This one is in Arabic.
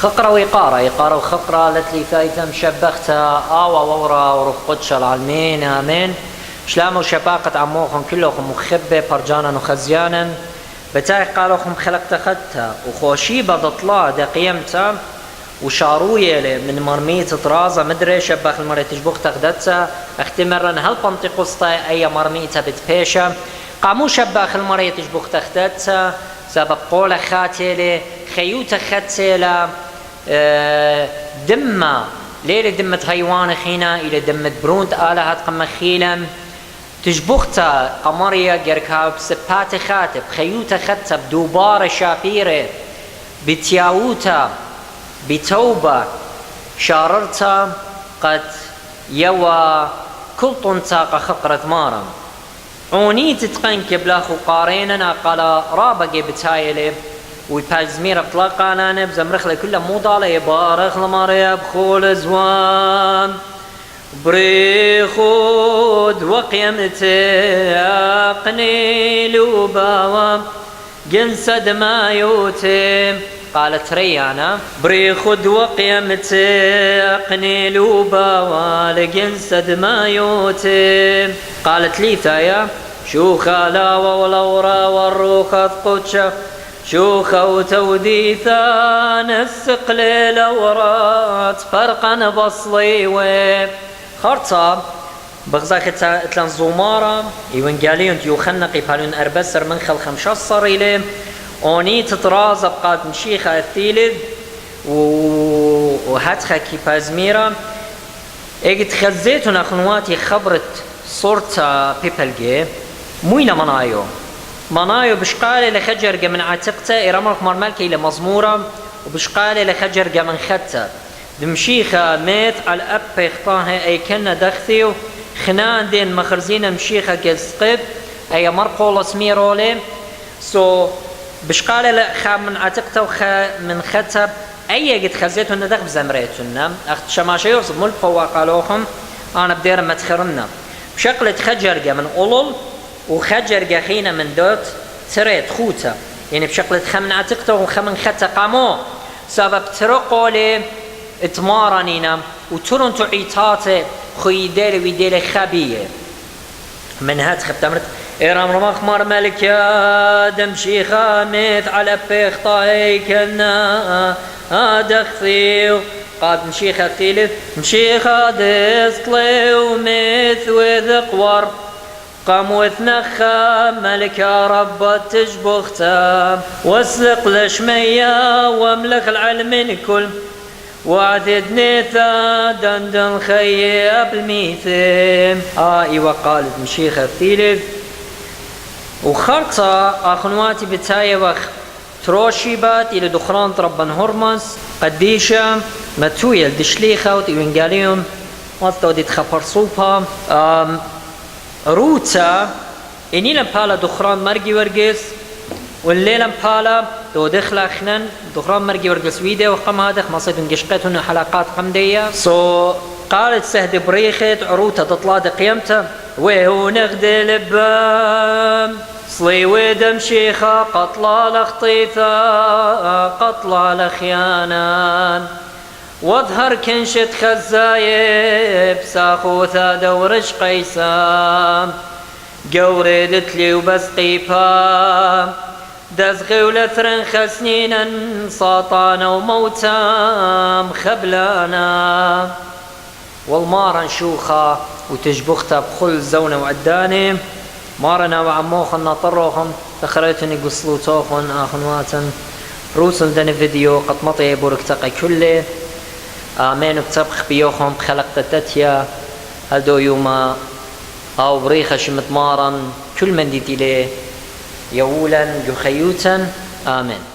خقرة وإقارة، إقارة وخقرة لتلي فايتم شبختها آوا وورا ورفقدش العالمين آمين. شلام وشباقة عموخم كلهم مخبة برجانا وخزيانا بتاعي قالوخم خلقت خدتها وخوشي بضطلا دا قيمتها وشاروية من مرمية طرازة مدري شباخ المرة تجبوخ تخدتها اختمرن هل بنطقستا أي مرميتها بتبيشة قامو شباخ المرة تجبوخ تخدتها سبب قولة خاتلة خيوتة خاتلة دمة ليلة دمة هيوان خينا إلى دمة برونت آلهات قمخيلم تجبوختا قمرية جركاب سبات خاتب خيوتة خاتب دوبارة شابيرة بتياوتا بتوبة شاررتا قد يوا كل طنطاقة خقرة مارا عوني تتقنك بلاخو قاريننا قال رابقي بتايلي ويبازمير اطلاقا انا نبزم رخلة كلها مو ضالة يبارخ لماريا بخول زوان بريخود وقيمتي اقني لوباوام جنسد ما يوتي قالت ريانا بريخود وقيمتي اقني لوباوام جنسد ما يوتي قالت لي ثايا شوخا لا والورا والروخة قدشة شوخة وتوديثا نسق للورات فرقا بصلي خرطة بغزاك اتلان زومارة ايوان قاليون يوخنقي بالون اربسر من خل خمشصر اليه اوني تطراز بقات مشيخة الثيلد وهاتخا كي بازميرا اجد خزيتنا خنواتي خبرت صورت بيبلجي موينا منايو بشقالي لخجر من عاتقته إرامرك مرمالكي لمزمورة وبشقالي لخجر من خدته دمشيخة ميت على الأب يخطاها أي كنا دخثيو خنان دين مخرزين مشيخة كالسقب أي مرقول سميرولي بشقالي لخا من عاتقته من خدته أي قد خزيتو ندخ بزمريتنا أخت شماشي يرصب ملقوا قالوهم أنا بدير متخرنا بشقلة خجرجة من أولول وخجرجة حين من دوت تريت خوتا يعني بشقلة خمن عتقته وخمن ختا قامو سبب ترقولي اتمارنينا وترون تعيطاتي خيدالي ويدالي خبية من هات خبتمرت إرام رمخ مار ملك يا دمشي خامث على بيخطاي كنا أدخثيو قاد مشيخة تيلث مشيخة دسطلي ومث وذقور قام وثنخا ملك يا رب تجبختا واسلق لشمية واملك العلم كل وعدد نيثا دندن خيب الميثم ايوه قالت مشيخة الثيلث وخرطة اخنواتي بتاية وخ تروشيبات الى دخران ربن هرمس قديشة متوية الدشليخة وتوينقاليهم واتو دي تخبر صوبها روتا إني لمبالا دخران مرقي ورقس والليل لمبالا دو دخلا خنن دخران مرقي ورقس ويدي وقم هادخ مصيد قشقتهن حلقات قمدية قالت سهد بريخت عروتا تطلع قيمته وهو نغد لبام صلي ودم شيخة قطلة لخطيثة قطلة لخيانان واظهر كنشة خزايب ساخوثا دورش قيسام قوردت لي وبس قيبا دزغي ولثرن خسنينا ساطانا وموتام خبلانا والمارا شوخة وتجبختا بخل زونة وعداني مارنا وعموخن ناطروخن تخريتني قصلوتوخن آخنواتن روسن دن فيديو قد مطي بوركتقي كله آمين بتبخ بيوخم بخلق تتيا هدو يوما أو بريخة شمت مارا كل من ديتي ليه يولا جخيوتا آمين.